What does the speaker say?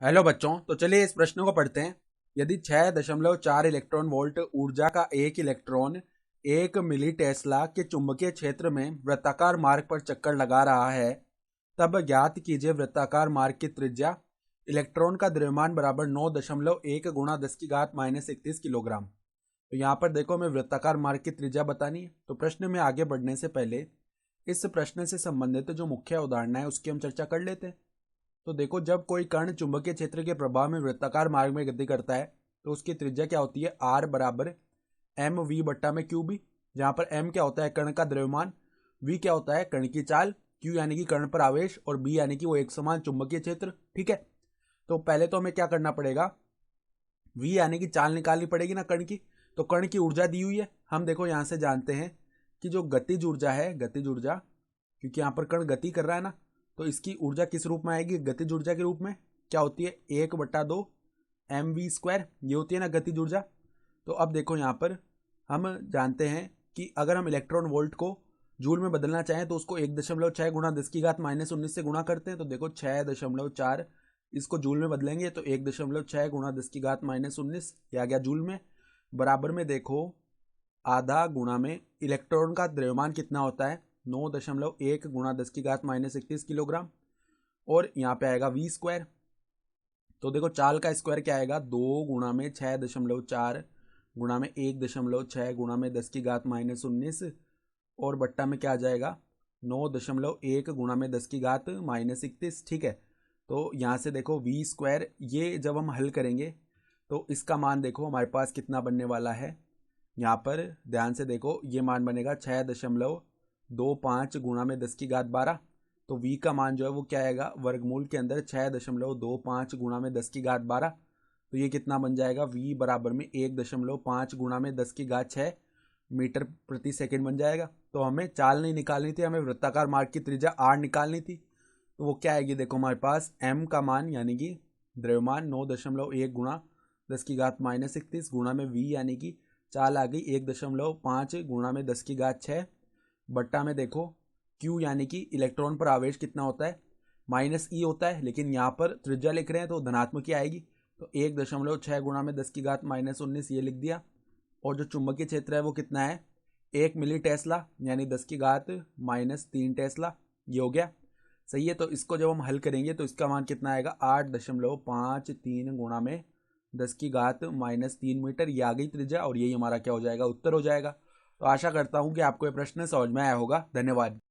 Hello बच्चों, तो चलिए इस प्रश्न को पढ़ते हैं। यदि 6.4 इलेक्ट्रॉन वोल्ट ऊर्जा का एक इलेक्ट्रॉन 1 मिली टेस्ला के चुंबकीय क्षेत्र में वृत्ताकार मार्ग पर चक्कर लगा रहा है, तब ज्ञात कीजिए वृत्ताकार मार्ग की त्रिज्या। इलेक्ट्रॉन का द्रव्यमान बराबर 9.1 गुणा 10⁻31 किलोग्राम। तो यहाँ पर देखो, हमें वृत्ताकार मार्ग की त्रिज्या बतानी है। तो प्रश्न में आगे बढ़ने से पहले इस प्रश्न से संबंधित जो मुख्य अवधारणा है उसकी हम चर्चा कर लेते हैं। तो देखो, जब कोई कण चुंबकीय क्षेत्र के प्रभाव में वृत्ताकार मार्ग में गति करता है तो उसकी त्रिज्या क्या होती है? आर बराबर एम वी बट्टा में क्यू बी, जहां पर एम क्या होता है? कण का द्रव्यमान, वी क्या होता है? कण की चाल, क्यू यानी कि कण पर आवेश, और बी यानी कि वो एक समान चुंबकीय क्षेत्र। ठीक है, तो पहले तो हमें क्या करना पड़ेगा? वी यानी कि चाल निकालनी पड़ेगी ना कण की। तो कण की ऊर्जा दी हुई है, हम देखो यहां से जानते हैं कि जो गतिज ऊर्जा है, गतिज ऊर्जा, क्योंकि यहाँ पर कण गति कर रहा है ना, तो इसकी ऊर्जा किस रूप में आएगी? गतिज ऊर्जा के रूप में। क्या होती है? 1/2 mv², ये होती है ना गतिज ऊर्जा। तो अब देखो यहाँ पर हम जानते हैं कि अगर हम इलेक्ट्रॉन वोल्ट को जूल में बदलना चाहें तो उसको 1.6 गुणा 10⁻−19 से गुणा करते हैं। तो देखो 6.4, इसको जूल में बदलेंगे तो 1.6 गुणा 10⁻−19, ये आ गया जूल में। बराबर में देखो आधा गुणा में इलेक्ट्रॉन का द्रव्यमान कितना होता है? 9.1 गुणा 10⁻−31 किलोग्राम, और यहाँ पे आएगा v²। तो देखो चाल का स्क्वायर क्या आएगा? 2 गुणा में 6.4 गुणा में 1.6 गुणा में 10⁻−19, और बट्टा में क्या आ जाएगा? 9.1 गुणा में 10⁻−31। ठीक है, तो यहाँ से देखो v², ये जब हम हल करेंगे तो इसका मान देखो हमारे पास कितना बनने वाला है। यहाँ पर ध्यान से देखो, ये मान बनेगा 6.25 गुणा में 10⁻12। तो v का मान जो है वो क्या आएगा? वर्गमूल के अंदर 6.25 गुणा में 10⁻12। तो ये कितना बन जाएगा? v बराबर में 1.5 गुणा में 10⁻6 मीटर प्रति सेकंड बन जाएगा। तो हमें चाल नहीं निकालनी थी, हमें वृत्ताकार मार्ग की त्रिज्या r निकालनी थी। तो वो क्या आएगी? देखो हमारे पास m का मान यानी कि द्रव्यमान 9.1 गुणा 10⁻−31 गुणा में v यानी कि चाल आ गई 1.5 गुणा में 10⁻6, बट्टा में देखो Q यानी कि इलेक्ट्रॉन पर आवेश कितना होता है? -e होता है, लेकिन यहाँ पर त्रिज्या लिख रहे हैं तो धनात्मक ही आएगी। तो 1.6 गुणा में 10⁻−19 ये लिख दिया। और जो चुंबकीय क्षेत्र है वो कितना है? 1 मिली टेस्ला यानी 10⁻−3 टेस्ला, ये हो गया। सही है, तो इसको जब हम हल करेंगे तो इसका मान कितना आएगा? 8.53 गुणा में 10⁻−3 मीटर, ये आ गई त्रिज्या, और यही हमारा क्या हो जाएगा? उत्तर हो जाएगा। तो आशा करता हूँ कि आपको ये प्रश्न समझ में आया होगा। धन्यवाद।